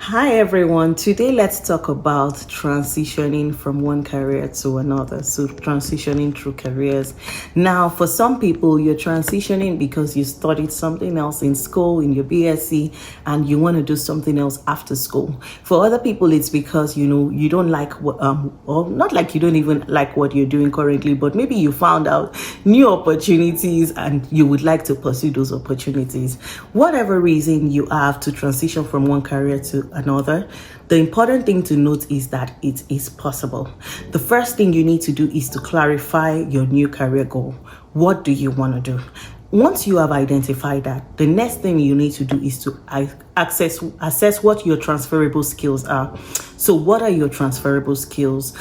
Hi everyone. Today let's talk about transitioning from one career to another. So transitioning through careers. Now, for some people, you're transitioning because you studied something else in school, in your BSc, and you want to do something else after school. For other people, it's because you don't like what or not like you don't even like what you're doing currently, but maybe you found out new opportunities and you would like to pursue those opportunities. Whatever reason you have to transition from one career to another, the important thing to note is that it is possible. The first thing you need to do is to clarify your new career goal. What do you want to do? Once you have identified that, the next thing you need to do is to assess what your transferable skills are. So what are your transferable skills?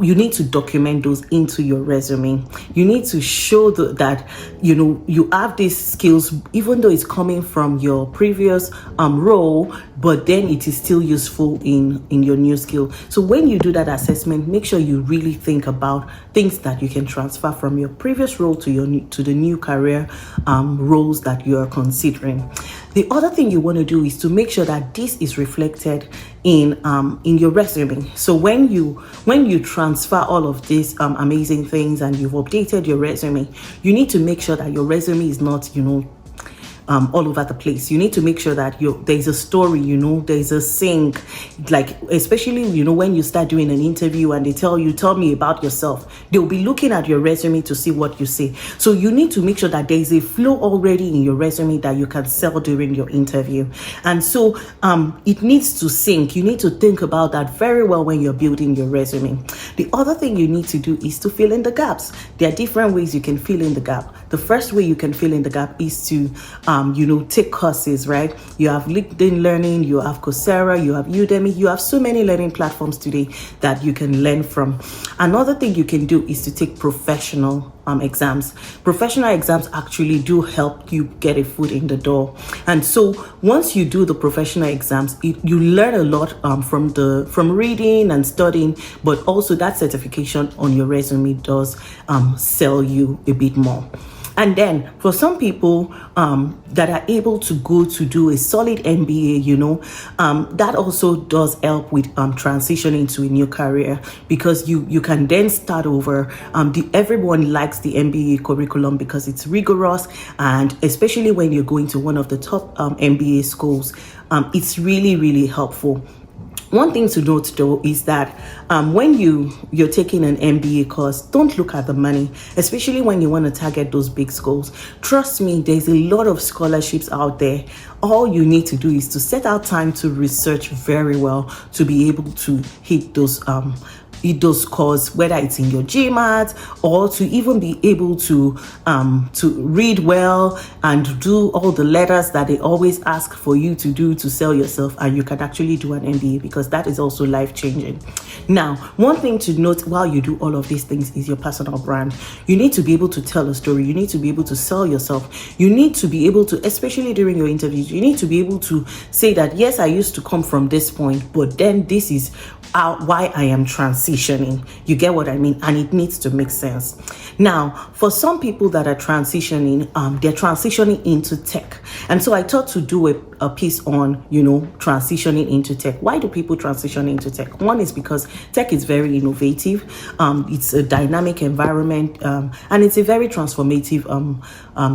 You need to document those into your resume. You need to show that you have these skills, even though it's coming from your previous role, but then it is still useful in your new skill. So when you do that assessment, make sure you really think about things that you can transfer from your previous role to the new career roles that you are considering. The other thing you want to do is to make sure that this is reflected in your resume. So when you transfer all of these amazing things and you've updated your resume, you need to make sure that your resume is not all over the place. You need to make sure that there's a story, there's a sync, like especially when you start doing an interview and they tell me about yourself, they'll be looking at your resume to see what you say. So you need to make sure that there's a flow already in your resume that you can sell during your interview. And so it needs to sync. You need to think about that very well when you're building your resume. The other thing you need to do is to fill in the gaps. There are different ways you can fill in the gap. The first way you can fill in the gap is to take courses, right? You have LinkedIn Learning, you have Coursera, you have Udemy, you have so many learning platforms today that you can learn from. Another thing you can do is to take professional exams. Professional exams actually do help you get a foot in the door. And so once you do the professional exams, you learn a lot from reading and studying, but also that certification on your resume does sell you a bit more. And then for some people that are able to go to do a solid MBA, that also does help with transitioning to a new career, because you can then start over. Everyone likes the MBA curriculum because it's rigorous, and especially when you're going to one of the top MBA schools, it's really, really helpful. One thing to note though is that when you're taking an MBA course, don't look at the money, especially when you want to target those big schools. Trust me, there's a lot of scholarships out there. All you need to do is to set out time to research very well to be able to hit those scores, whether it's in your GMAT or to even be able to read well and do all the letters that they always ask for you to do to sell yourself, and you can actually do an MBA, because that is also life-changing. Now, one thing to note while you do all of these things is your personal brand. You need to be able to tell a story. You need to be able to sell yourself. You need to be able to, especially during your interviews, you need to be able to say that, yes, I used to come from this point, but then this is why I am transitioning. You get what I mean? And it needs to make sense. Now, for some people that are transitioning, they're transitioning into tech. And so I thought to do a piece on, transitioning into tech. Why do people transition into tech? One is because tech is very innovative. It's a dynamic environment, and it's a very transformative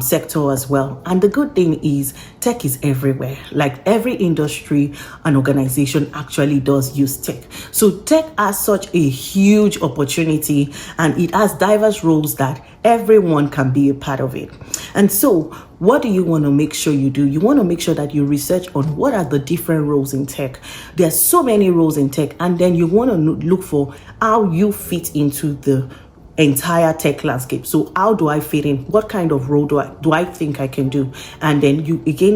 sector as well. And the good thing is tech is everywhere. Like every industry and organization actually does use tech. So tech has such a huge opportunity, and it has diverse roles that everyone can be a part of it. And so what do you want to make sure you do? You want to make sure that you research on what are the different roles in tech. There's so many roles in tech, and then you want to look for how you fit into the entire tech landscape. So how do I fit in? What kind of role do I think I can do? And then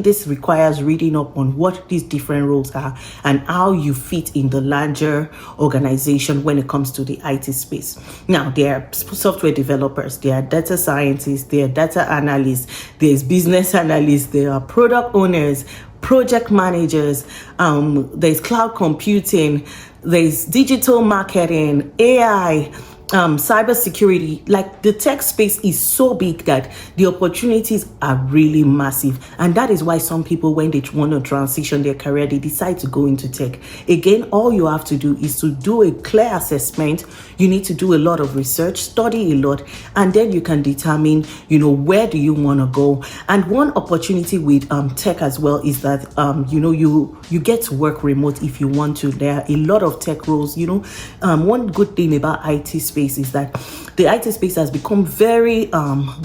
this requires reading up on what these different roles are and how you fit in the larger organization when it comes to the IT space. Now, there are software developers, there are data scientists, there are data analysts, there's business analysts, there are product owners, project managers, there's cloud computing, there's digital marketing, AI, cybersecurity, like the tech space is so big that the opportunities are really massive. And that is why some people, when they want to transition their career, they decide to go into tech. Again, all you have to do is to do a clear assessment. You need to do a lot of research, study a lot, and then you can determine, where do you want to go. And one opportunity with tech as well is that, you get to work remote if you want to. There are a lot of tech roles. One good thing about IT space is that the IT space has become very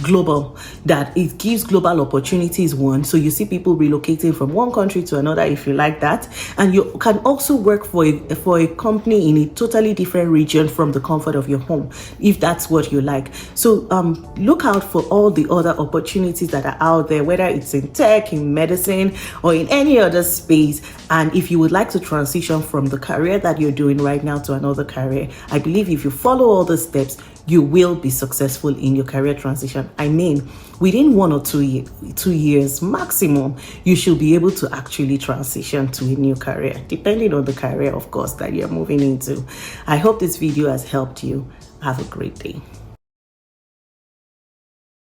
global, that it gives global opportunities. One, so you see people relocating from one country to another if you like that, and you can also work for a company in a totally different region from the comfort of your home if that's what you like. So look out for all the other opportunities that are out there, whether it's in tech, in medicine, or in any other space. And if you would like to transition from the career that you're doing right now to another career, I believe if you follow all the steps, you will be successful in your career transition. I mean, within 1 or 2 years maximum, you should be able to actually transition to a new career, depending on the career, of course, that you're moving into. I hope this video has helped you. Have a great day.